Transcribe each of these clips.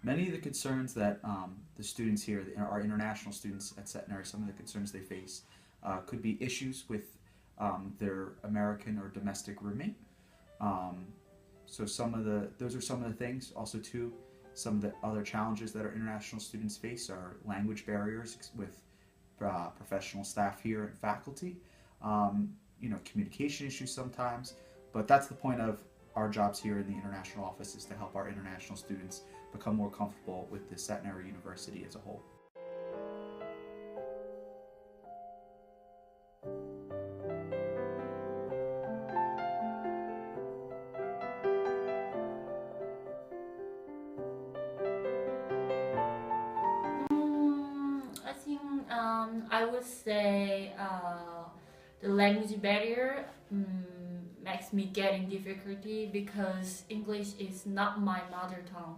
Many of the concerns that the students here, our international students at Centenary, some of the concerns they face could be issues with their American or domestic roommate. Um, so those are some of the things. Also, too, some of the other challenges that our international students face are language barriers with professional staff here and faculty. Communication issues sometimes. But that's the point of our jobs here in the international office, is to help our international students become more comfortable with the Centenary University as a whole. I think I would say the language barrier makes me getting difficulty because English is not my mother tongue.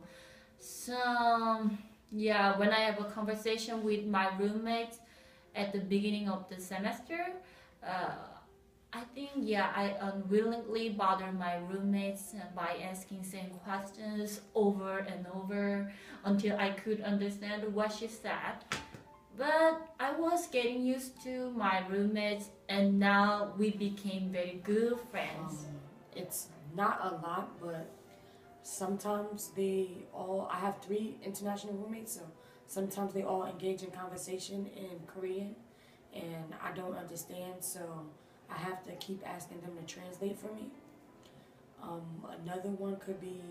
So yeah, when I have a conversation with my roommates at the beginning of the semester, uh, I think yeah I unwillingly bother my roommates by asking same questions over and over until I could understand what she said. But I was getting used to my roommates and now we became very good friends. It's not a lot, but sometimes I have three international roommates, so sometimes they all engage in conversation in Korean, and I don't understand, so I have to keep asking them to translate for me. Another one could be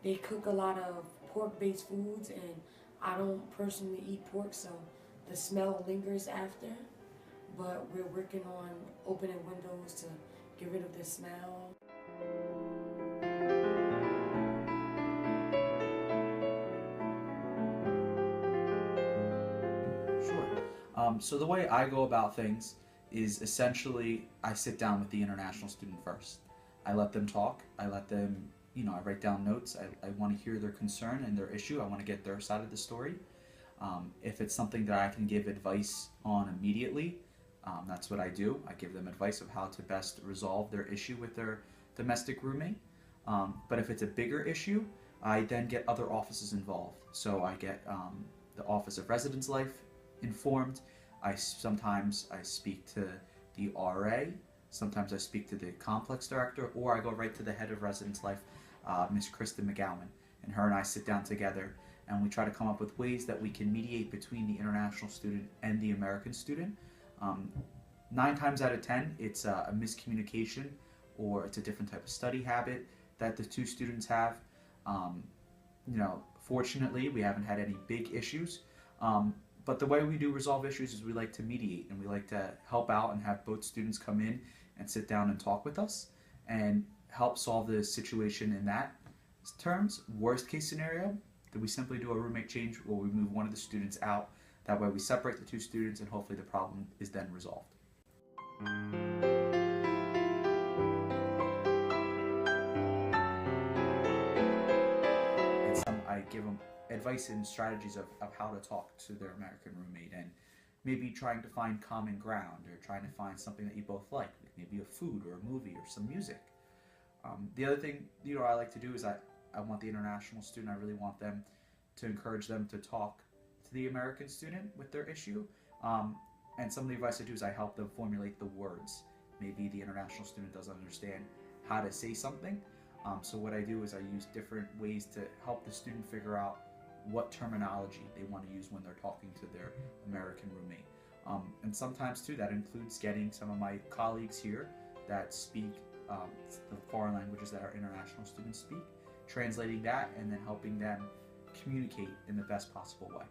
they cook a lot of pork-based foods, and I don't personally eat pork, so the smell lingers after. But we're working on opening windows to get rid of the smell. Sure. So the way I go about things is essentially I sit down with the international student first. I let them talk. I let them, I write down notes. I want to hear their concern and their issue. I want to get their side of the story. If it's something that I can give advice on immediately, that's what I do. I give them advice of how to best resolve their issue with their domestic roommate. But if it's a bigger issue, I then get other offices involved. So I get the Office of Residence Life informed. Sometimes I speak to the RA. Sometimes I speak to the complex director, or I go right to the head of Residence Life, Miss Kristen McGowan, and her and I sit down together and we try to come up with ways that we can mediate between the international student and the American student. 9 times out of 10, it's a miscommunication, or it's a different type of study habit that the two students have. Fortunately, we haven't had any big issues. But the way we do resolve issues is we like to mediate, and we like to help out and have both students come in and sit down and talk with us and help solve the situation in that terms. Worst case scenario, that we simply do a roommate change where we move one of the students out. That way we separate the two students and hopefully the problem is then resolved. I give them advice and strategies of how to talk to their American roommate, and maybe trying to find common ground or trying to find something that you both like maybe a food or a movie or some music. The other thing I like to do is I want the international student, I really want them to encourage them to talk to the American student with their issue. And some of the advice I do is I help them formulate the words. Maybe the international student doesn't understand how to say something. So what I do is I use different ways to help the student figure out what terminology they want to use when they're talking to their American roommate. And sometimes too that includes getting some of my colleagues here that speak the foreign languages that our international students speak, translating that and then helping them communicate in the best possible way.